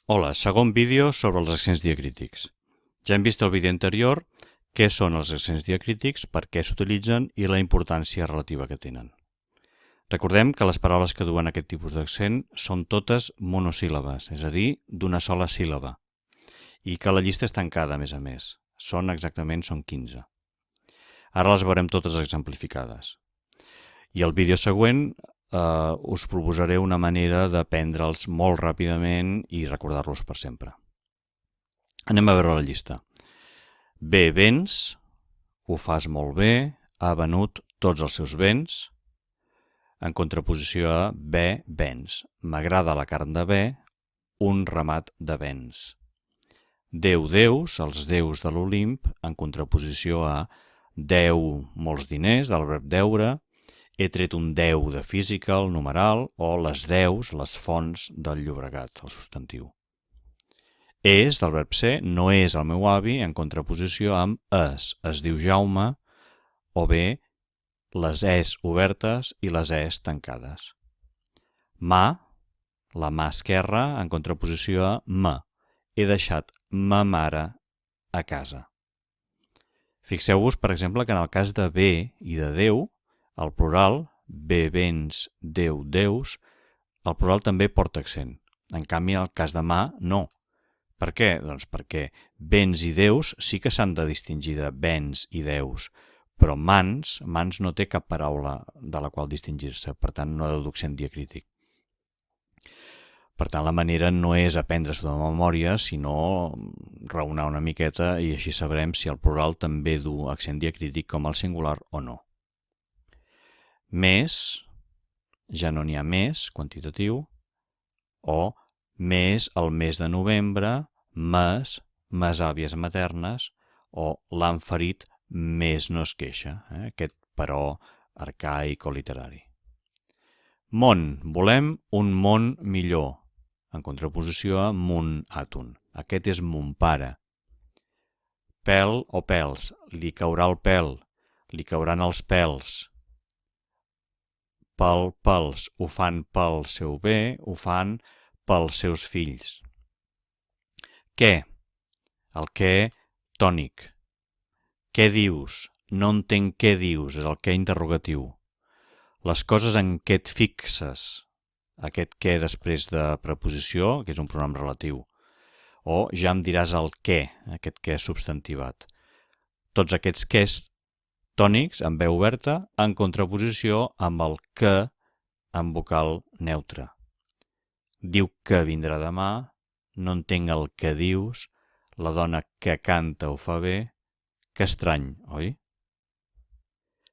Hola, segon vídeo sobre els accents diacrítics. Ja hem vist al vídeo anterior què són els accents diacrítics, per què s'utilitzen i la importància relativa que tenen. Recordem que les paraules que duen aquest tipus d'accent són totes monosíl·labes, és a dir, d'una sola síl·laba, i que la llista és tancada, a més. Són 15. Ara les veurem totes exemplificades. I al vídeo següent us proposaré una manera d'aprendre'ls molt ràpidament i recordar-los per sempre. Anem a veure la llista. B, vens, ho fas molt bé, ha venut tots els seus béns. En contraposició a B, vens, m'agrada la carn de bé, un ramat de béns. Déu, déus, els déus de l'Olimp, en contraposició a deu, molts diners, del verb deure. He tret un 10 de física, el numeral, o les deus, les fonts del Llobregat, el substantiu. És, del verb ser, no és el meu avi, en contraposició amb es diu Jaume, o bé les es obertes i les es tancades. Ma, la mà esquerra, en contraposició a me. He deixat ma mare a casa. Fixeu-vos, per exemple, que en el cas de bé i de Déu, el plural, bé, béns, Déu, déus, el plural també porta accent. En canvi, en el cas de mà, no. Per què? Doncs perquè béns i déus sí que s'han de distingir de béns i déus, però mans no té cap paraula de la qual distingir-se, per tant no deu accent diacrític. Per tant, la manera no és aprendre-s'ho de memòria, sinó raonar una miqueta i així sabrem si el plural també du accent diacrític com el singular o no. Més, ja no n'hi ha més, quantitatiu, o més el mes de novembre, mes àvies maternes, o l'han ferit, més no es queixa, aquest però arcaic o literari. Món, volem un món millor, en contraposició a mun atun. Aquest és mon pare. Pèl o pèls, li caurà el pèl, li cauran els pèls. Pels, ho fan pel seu bé, ho fan pels seus fills. Què? El què tònic. Què dius? No entenc què dius, és el què interrogatiu. Les coses en què et fixes, aquest què després de preposició, que és un pronom relatiu. O ja em diràs el què, aquest què substantivat. Tots aquests quès tònics amb veu oberta en contraposició amb el que amb vocal neutra. Diu que vindrà demà, no entenc el que dius, la dona que canta ho fa bé, que estrany, oi?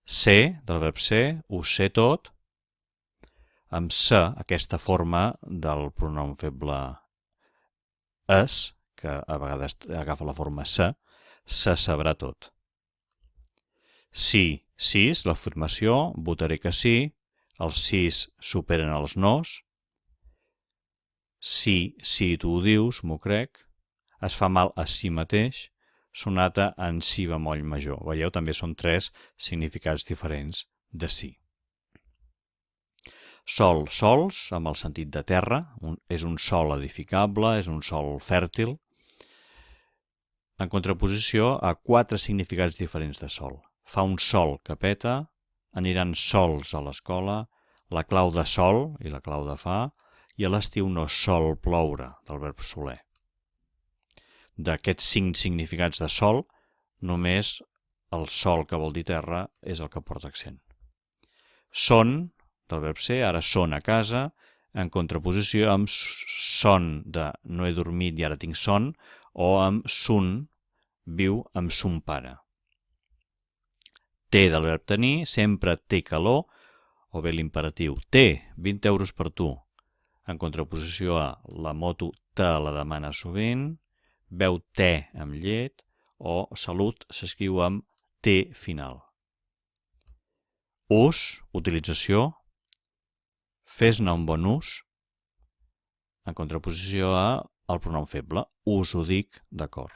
Sé, del verb ser, ho sé tot, amb se, aquesta forma del pronom feble es, que a vegades agafa la forma se sabrà tot. Sí, sis, l'afirmació, votaré que sí, els sís superen els nos. Sí, tu ho dius, m'ho crec. Es fa mal a si mateix, sonata en si bemoll major. Veieu, també són 3 significats diferents de si. Sol, sols, amb el sentit de terra, és un sòl edificable, és un sòl fèrtil, en contraposició a 4 significats diferents de sol. Fa un sol que peta, aniran sols a l'escola, la clau de sol i la clau de fa, i a l'estiu no sol ploure, del verb soler. D'aquests 5 significats de sol, només el sol, que vol dir terra, és el que porta accent. Són, del verb ser, ara són a casa, en contraposició amb son de no he dormit i ara tinc son, o amb sun, viu amb son pare. Té, del verb tenir, sempre té calor, o bé l'imperatiu. Té, 20 euros per tu. En contraposició a la moto te la demana sovint, beu te amb llet, o salut s'escriu amb te final. Ús, utilització, fes-ne un bon ús, en contraposició a el pronom feble, us ho dic, d'acord.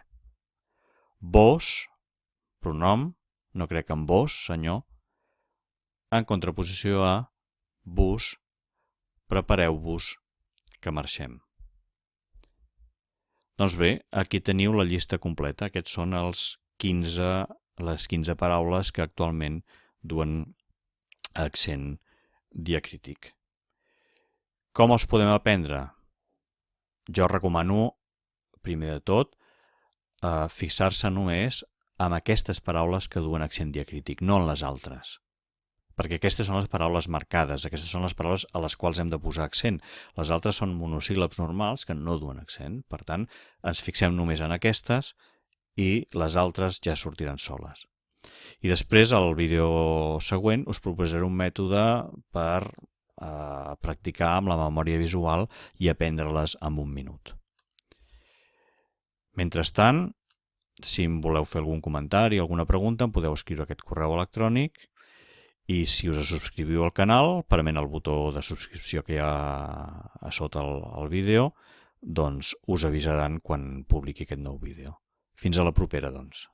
Vos, pronom, no crec en vos, senyor, en contraposició a vos, prepareu-vos, que marxem. Doncs bé, aquí teniu la llista completa. Aquests són les 15 paraules que actualment duen accent diacrític. Com els podem aprendre? Jo recomano, primer de tot, fixar-se només en aquestes paraules que duen accent diacrític, no en les altres. Perquè aquestes són les paraules marcades, aquestes són les paraules a les quals hem de posar accent. Les altres són monosíl·labs normals que no duen accent. Per tant, ens fixem només en aquestes i les altres ja sortiran soles. I després, al vídeo següent, us proposaré un mètode per practicar amb la memòria visual i aprendre-les en 1 minut. Mentrestant, si em voleu fer algun comentari o alguna pregunta, em podeu escriure a aquest correu electrònic. I si us subscriviu al canal, prement el botó de subscripció que hi ha a sota el vídeo, doncs us avisaran quan publiqui aquest nou vídeo. Fins a la propera, doncs.